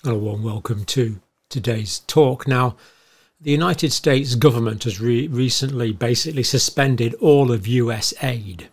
A warm welcome to today's talk. Now, the United States government has recently basically suspended all of US aid.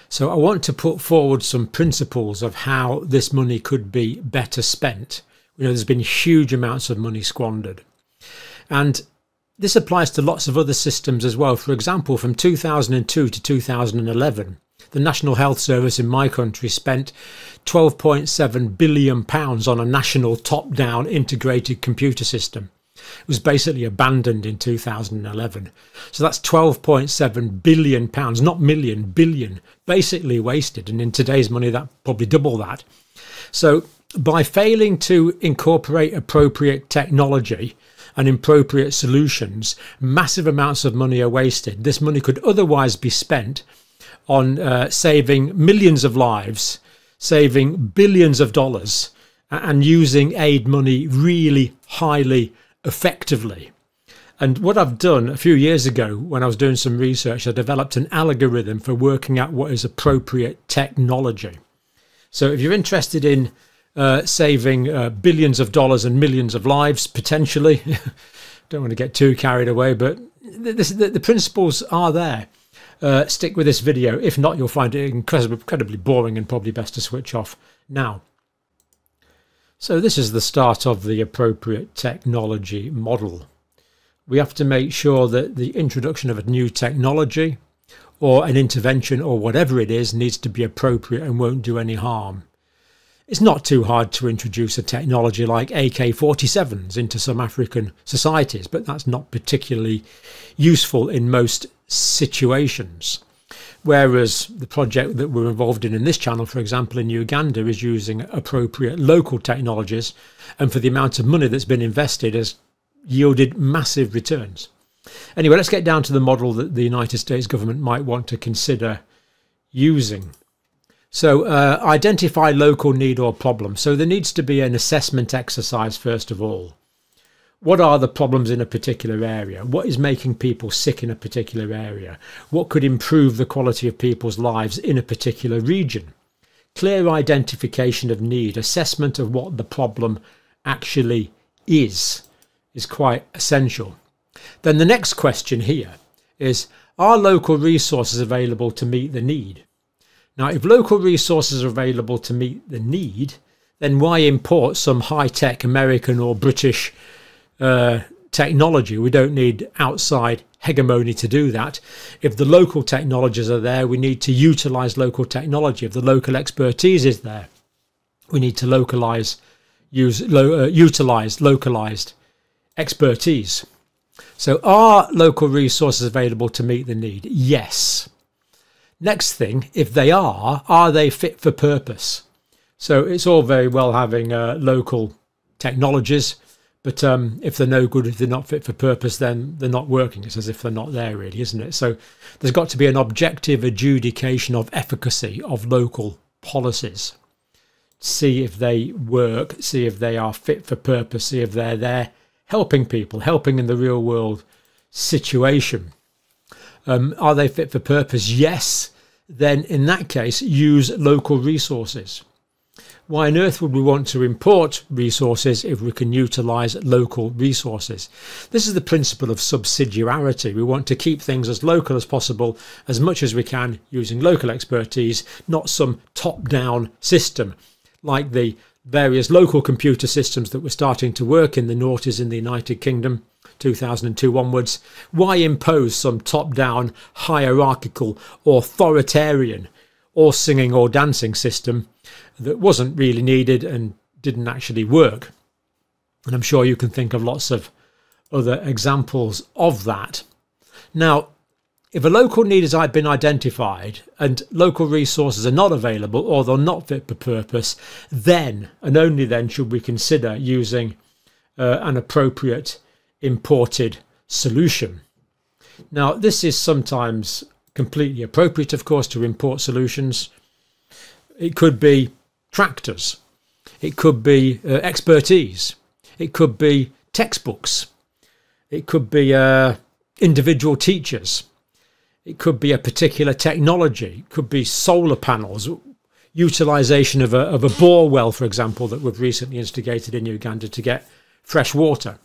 So I want to put forward some principles of how this money could be better spent. You know, there's been huge amounts of money squandered. And this applies to lots of other systems as well. For example, from 2002 to 2011, the National Health Service in my country spent £12.7 billion on a national top-down integrated computer system. It was basically abandoned in 2011. So that's £12.7 billion, not million, billion, basically wasted. And in today's money, that probably double that. So by failing to incorporate appropriate technology and appropriate solutions, massive amounts of money are wasted. This money could otherwise be spent on saving millions of lives, saving billions of dollars, and using aid money really highly effectively. And what I've done a few years ago when I was doing some research, I developed an algorithm for working out what is appropriate technology. So if you're interested in saving billions of dollars and millions of lives, potentially, don't want to get too carried away, but the principles are there. Stick with this video. If not, you'll find it incredibly boring and probably best to switch off now. So this is the start of the appropriate technology model. We have to make sure that the introduction of a new technology or an intervention or whatever it is needs to be appropriate and won't do any harm. It's not too hard to introduce a technology like AK-47s into some African societies, but that's not particularly useful in most situations. Whereas the project that we're involved in this channel, for example, in Uganda, is using appropriate local technologies, and for the amount of money that's been invested has yielded massive returns. Anyway, let's get down to the model that the United States government might want to consider using. So identify local need or problem. So there needs to be an assessment exercise first of all. What are the problems in a particular area? What is making people sick in a particular area? What could improve the quality of people's lives in a particular region? Clear identification of need, assessment of what the problem actually is quite essential. Then the next question here is, are local resources available to meet the need? Now, if local resources are available to meet the need, then why import some high-tech American or British technology? We don't need outside hegemony to do that. If the local technologies are there, we need to utilize local technology. If the local expertise is there, we need to utilize localized expertise. So are local resources available to meet the need? Yes. Next thing, if they are they fit for purpose? So it's all very well having local technologies, but if they're no good, if they're not fit for purpose, then they're not working. It's as if they're not there, really, isn't it? So there's got to be an objective adjudication of efficacy of local policies. See if they work, see if they are fit for purpose, see if they're there helping people, helping in the real world situation. Are they fit for purpose? Yes. Then in that case, use local resources. Why on earth would we want to import resources if we can utilize local resources? This is the principle of subsidiarity. We want to keep things as local as possible, as much as we can, using local expertise, not some top-down system like the various local computer systems that were starting to work in the noughties in the United Kingdom, 2002 onwards. Why impose some top-down, hierarchical, authoritarian, or singing or dancing system that wasn't really needed and didn't actually work? And I'm sure you can think of lots of other examples of that. Now, if a local need has been identified and local resources are not available or they're not fit for purpose, then and only then should we consider using an appropriate imported solution. Now, this is sometimes completely appropriate, of course, to import solutions. It could be tractors, it could be expertise, it could be textbooks, it could be individual teachers, it could be a particular technology, it could be solar panels. utilisation of a bore well, for example, that we've recently instigated in Uganda to get fresh water.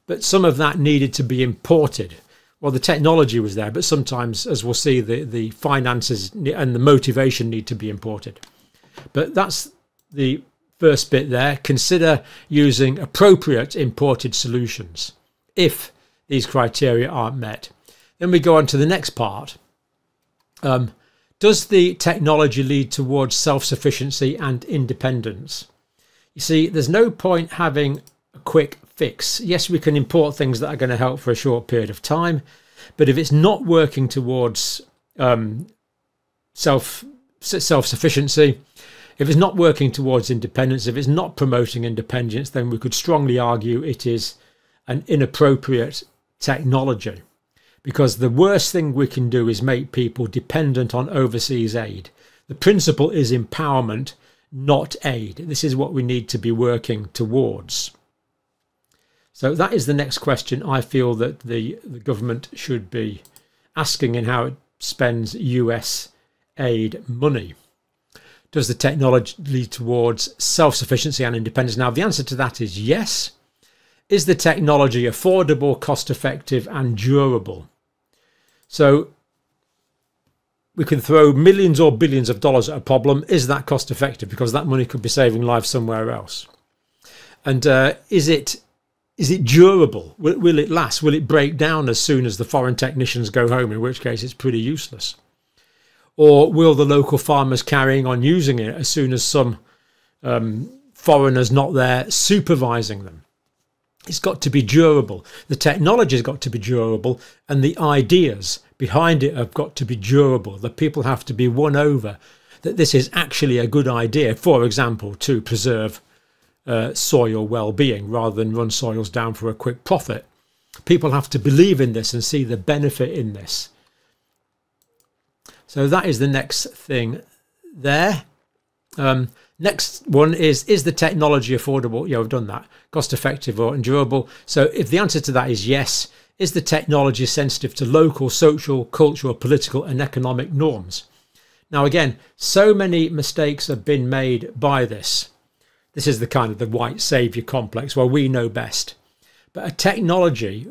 But some of that needed to be imported. Well, the technology was there, but sometimes, as we'll see, the finances and the motivation need to be imported. But that's the first bit there. Consider using appropriate imported solutions if these criteria aren't met. Then we go on to the next part. Does the technology lead towards self-sufficiency and independence? You see, there's no point having a quick fix. Yes, we can import things that are going to help for a short period of time, but if it's not working towards self-sufficiency, if it's not working towards independence, if it's not promoting independence, then we could strongly argue it is an inappropriate technology. Because the worst thing we can do is make people dependent on overseas aid. The principle is empowerment, not aid. This is what we need to be working towards. So that is the next question I feel that the government should be asking in how it spends US aid money. Does the technology lead towards self-sufficiency and independence? Now, the answer to that is yes. Is the technology affordable, cost-effective and durable? So we can throw millions or billions of dollars at a problem. Is that cost effective? Because that money could be saving lives somewhere else. And is it durable? Will it last? Will it break down as soon as the foreign technicians go home, in which case it's pretty useless? Or will the local farmers carrying on using it as soon as some foreigners not there supervising them? It's got to be durable. The technology's got to be durable, and the ideas behind it have got to be durable. The people have to be won over that this is actually a good idea, for example, to preserve soil well-being rather than run soils down for a quick profit. People have to believe in this and see the benefit in this. So that is the next thing there. Next one is the technology affordable? Yeah, we've done that. Cost effective or durable. So if the answer to that is yes, is the technology sensitive to local, social, cultural, political and economic norms? Now again, so many mistakes have been made by this. This is the kind of the white saviour complex. Well, we know best. But a technology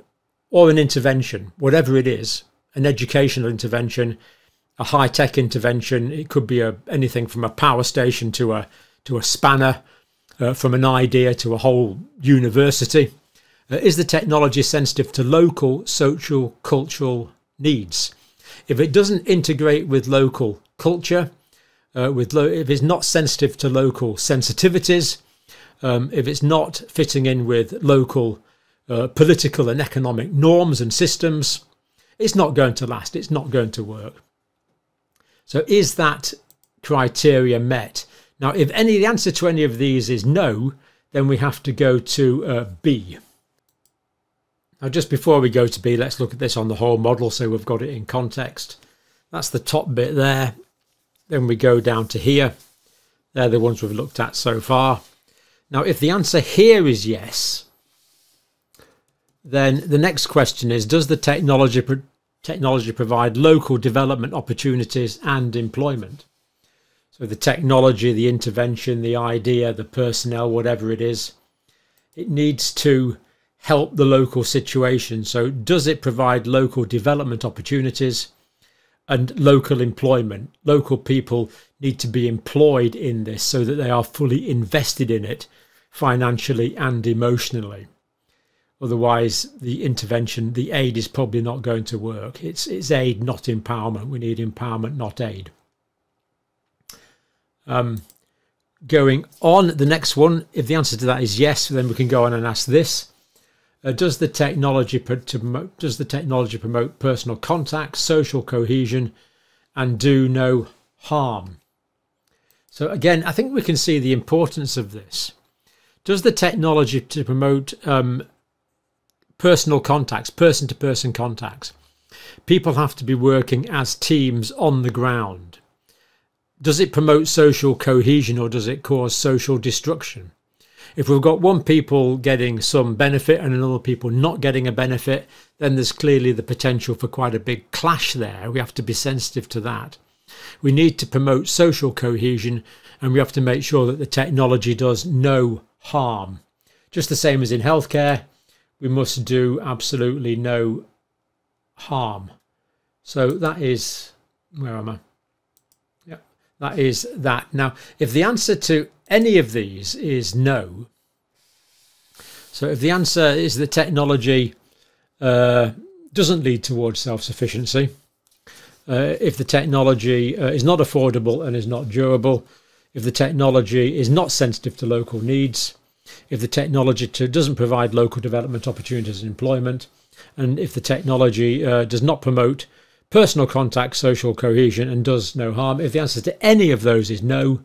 or an intervention, whatever it is, an educational intervention, a high-tech intervention, it could be anything from a power station to a spanner, from an idea to a whole university. Is the technology sensitive to local, social, cultural needs? If it doesn't integrate with local culture, if it's not sensitive to local sensitivities, if it's not fitting in with local political and economic norms and systems, it's not going to last, it's not going to work. So is that criteria met? Now, if the answer to any of these is no, then we have to go to B. Now, just before we go to B, let's look at this on the whole model so we've got it in context. That's the top bit there. Then we go down to here. They're the ones we've looked at so far. Now, if the answer here is yes, then the next question is, does the technology provide local development opportunities and employment? So the technology, the intervention, the idea, the personnel, whatever it is, it needs to help the local situation. So does it provide local development opportunities and local employment? Local people need to be employed in this so that they are fully invested in it financially and emotionally. Otherwise, the intervention, the aid is probably not going to work. It's aid, not empowerment. We need empowerment, not aid. Going on, the next one, if the answer to that is yes, then we can go on and ask this. Does the technology promote personal contact, social cohesion, and do no harm? So again, I think we can see the importance of this. Does the technology to promote personal contacts, person-to-person contacts? People have to be working as teams on the ground. Does it promote social cohesion or does it cause social destruction? If we've got one people getting some benefit and another people not getting a benefit, then there's clearly the potential for quite a big clash there. We have to be sensitive to that. We need to promote social cohesion, and we have to make sure that the technology does no harm. Just the same as in healthcare, we must do absolutely no harm. So that is, where am I? Yeah, that is that. Now, if the answer to any of these is no, so if the answer is that technology doesn't lead towards self-sufficiency, if the technology is not affordable and is not durable, if the technology is not sensitive to local needs, if the technology doesn't provide local development opportunities and employment, and if the technology does not promote personal contact, social cohesion, and does no harm, if the answer to any of those is no,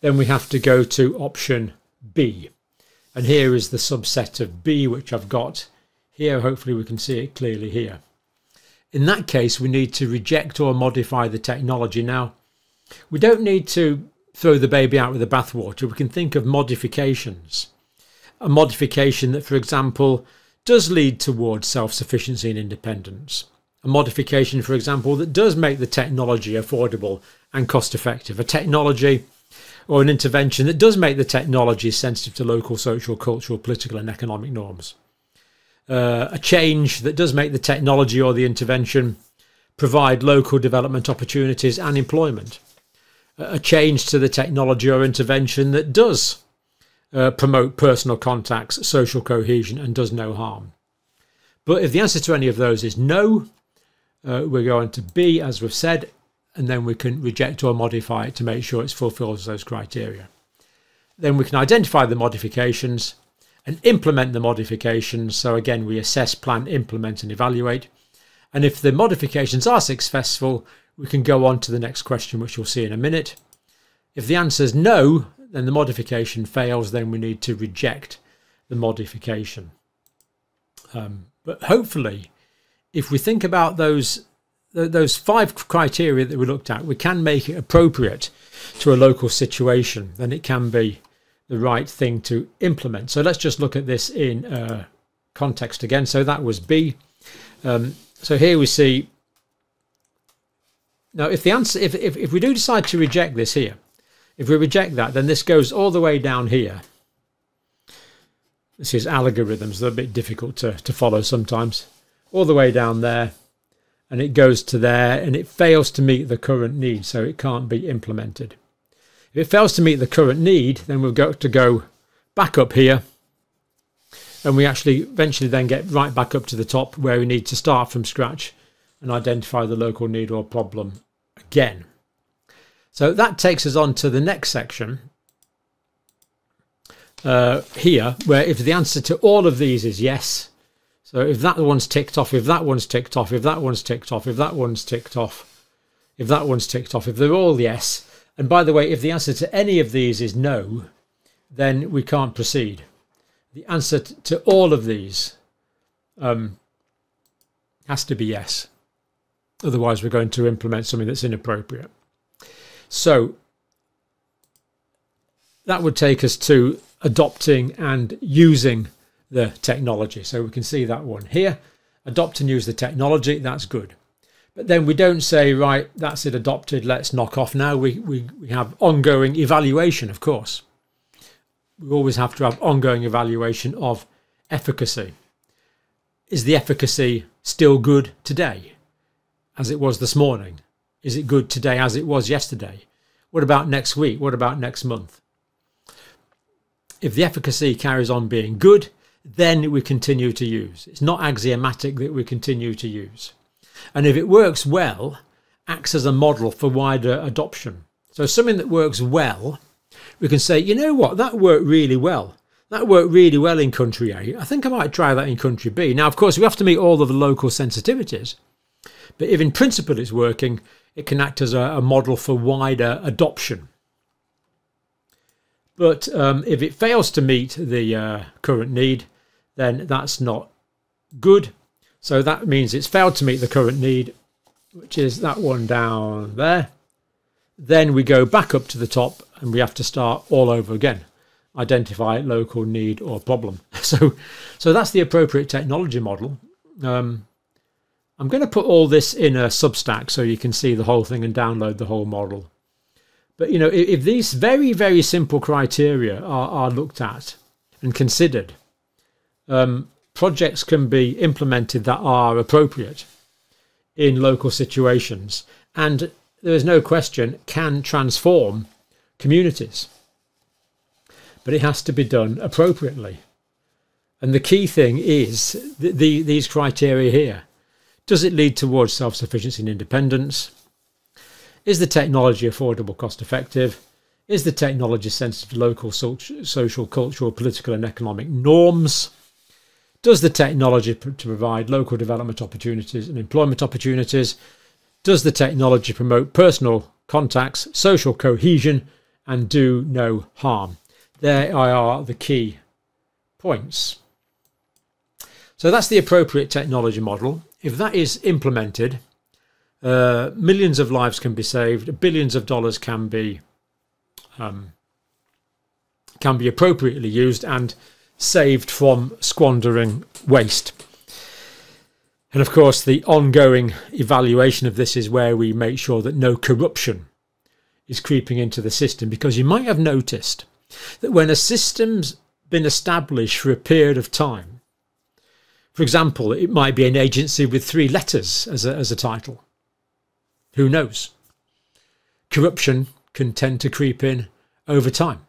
then we have to go to option B. And here is the subset of B, which I've got here. Hopefully we can see it clearly here. In that case, we need to reject or modify the technology. Now, we don't need to throw the baby out with the bathwater. We can think of modifications. A modification that, for example, does lead towards self-sufficiency and independence. A modification, for example, that does make the technology affordable and cost-effective. A technology or an intervention that does make the technology sensitive to local, social, cultural, political and economic norms. A change that does make the technology or the intervention provide local development opportunities and employment. A change to the technology or intervention that does promote personal contacts, social cohesion and does no harm. But if the answer to any of those is no, we're going to B, as we've said, and then we can reject or modify it to make sure it fulfills those criteria. Then we can identify the modifications and implement the modifications. So again, we assess, plan, implement and evaluate. And if the modifications are successful, we can go on to the next question, which you'll see in a minute. If the answer is no, then the modification fails. Then we need to reject the modification. But hopefully, if we think about those 5 criteria that we looked at, we can make it appropriate to a local situation. Then it can be the right thing to implement. So let's just look at this in context again. So that was B. So here we see. Now, if the answer, if we do decide to reject this here, if we reject that, then this goes all the way down here. This is algorithms. They're a bit difficult to follow sometimes. All the way down there, and it goes to there, and it fails to meet the current need, so it can't be implemented. If it fails to meet the current need, then we've got to go back up here, and we actually eventually then get right back up to the top where we need to start from scratch and identify the local need or problem again. So that takes us on to the next section here, where if the answer to all of these is yes, so if that one's ticked off, if that one's ticked off, if that one's ticked off, if that one's ticked off, if that one's ticked off, if they're all yes, and by the way, if the answer to any of these is no, then we can't proceed. The answer to all of these has to be yes. Otherwise, we're going to implement something that's inappropriate. So that would take us to adopting and using the technology. So we can see that one here. Adopt and use the technology, that's good. But then we don't say, right, that's it, adopted, let's knock off now. We have ongoing evaluation, of course. We always have to have ongoing evaluation of efficacy. Is the efficacy still good today, as it was this morning? Is it good today as it was yesterday? What about next week? What about next month? If the efficacy carries on being good, then we continue to use. It's not axiomatic that we continue to use. And if it works well, acts as a model for wider adoption. So something that works well, we can say, you know what, that worked really well. That worked really well in country A. I think I might try that in country B. Now, of course, we have to meet all of the local sensitivities. But if in principle it's working, it can act as a model for wider adoption. But if it fails to meet the current need, then that's not good. So that means it's failed to meet the current need, which is that one down there. Then we go back up to the top and we have to start all over again. Identify local need or problem. So that's the appropriate technology model. I'm going to put all this in a Substack so you can see the whole thing and download the whole model. But, you know, if these very, very simple criteria are looked at and considered, projects can be implemented that are appropriate in local situations and, there is no question, can transform communities. But it has to be done appropriately. And the key thing is these criteria here. Does it lead towards self-sufficiency and independence? Is the technology affordable, cost-effective? Is the technology sensitive to local social, cultural, political and economic norms? Does the technology provide local development opportunities and employment opportunities? Does the technology promote personal contacts, social cohesion, and do no harm? There are the key points. So that's the appropriate technology model. If that is implemented, millions of lives can be saved, billions of dollars can be appropriately used and saved from squandering waste. And of course, the ongoing evaluation of this is where we make sure that no corruption is creeping into the system, because you might have noticed that when a system's been established for a period of time, for example, it might be an agency with 3 letters as a title. Who knows? Corruption can tend to creep in over time.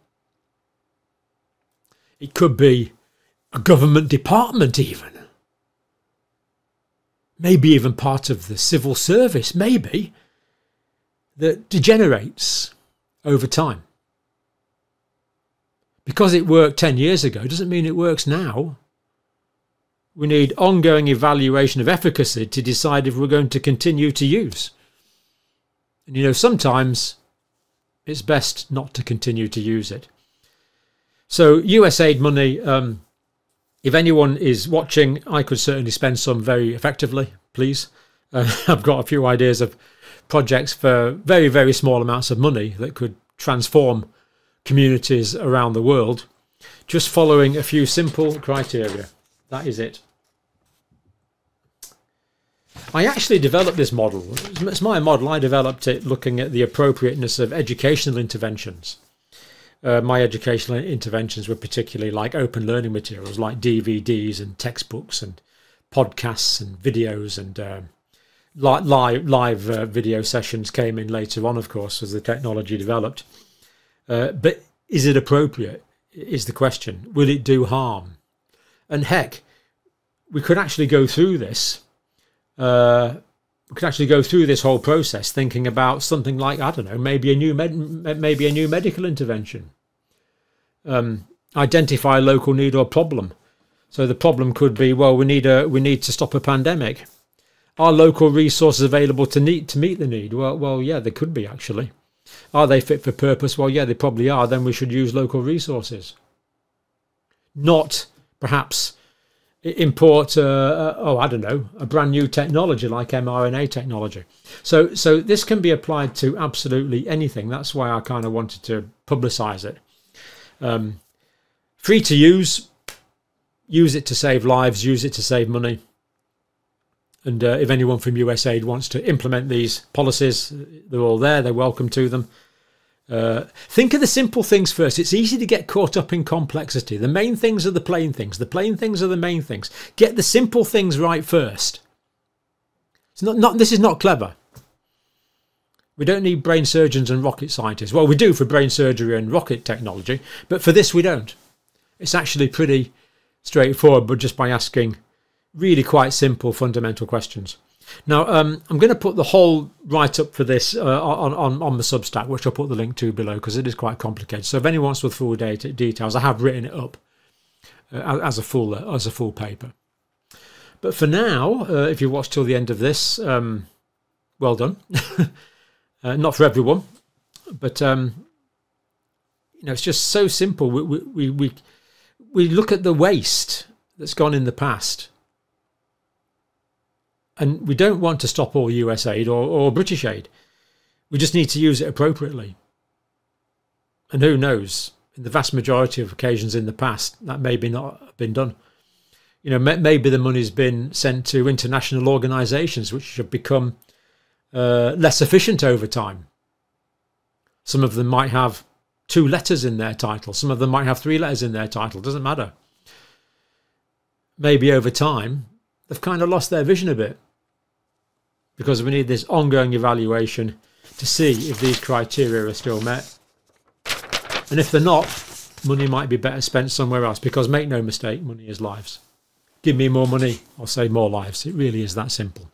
It could be a government department even. Maybe even part of the civil service, maybe, that degenerates over time. Because it worked 10 years ago doesn't mean it works now. We need ongoing evaluation of efficacy to decide if we're going to continue to use. And you know, sometimes it's best not to continue to use it. So USAID money, if anyone is watching, I could certainly spend some very effectively, please. I've got a few ideas of projects for very, very small amounts of money that could transform communities around the world, just following a few simple criteria. That is it. I actually developed this model. It's my model. I developed it looking at the appropriateness of educational interventions. My educational interventions were particularly like open learning materials like DVDs and textbooks and podcasts and videos, and live video sessions came in later on, of course, as the technology developed. But is it appropriate is the question. Will it do harm? And heck, we could actually go through this. We could actually go through this whole process thinking about something like, I don't know, maybe a new medical intervention. Identify a local need or problem. So the problem could be, well, we need to stop a pandemic. Are local resources available to meet the need? Well, yeah, they could be actually. Are they fit for purpose? Well, yeah, they probably are. Then we should use local resources. Not perhaps import, I don't know, a brand new technology like mRNA technology. So this can be applied to absolutely anything. That's why I kind of wanted to publicize it. Free to use it to save lives, use it to save money. And if anyone from USAID wants to implement these policies, they're all there. They're welcome to them. Think of the simple things first. It's easy to get caught up in complexity. The main things are the plain things. The plain things are the main things. Get the simple things right first. It's this is not clever. We don't need brain surgeons and rocket scientists. Well, we do for brain surgery and rocket technology, but for this we don't. It's actually pretty straightforward, but just by asking really quite simple fundamental questions. Now, I'm going to put the whole write-up for this on the Substack, which I'll put the link to below because it is quite complicated. So if anyone wants the full details, I have written it up as a full paper. But for now, if you watch till the end of this, well done. Not for everyone, but you know, it's just so simple. We look at the waste that's gone in the past. And we don't want to stop all USAID or British aid. We just need to use it appropriately. And who knows, in the vast majority of occasions in the past, that maybe not have been done. You know, maybe the money's been sent to international organisations which have become less efficient over time. Some of them might have 2 letters in their title. Some of them might have 3 letters in their title. Doesn't matter. Maybe over time, they've kind of lost their vision a bit, because we need this ongoing evaluation to see if these criteria are still met. And if they're not, money might be better spent somewhere else, because make no mistake, money is lives. Give me more money, I'll save more lives. It really is that simple.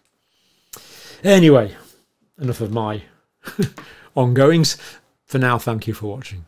Anyway, enough of my ongoings. For now, thank you for watching.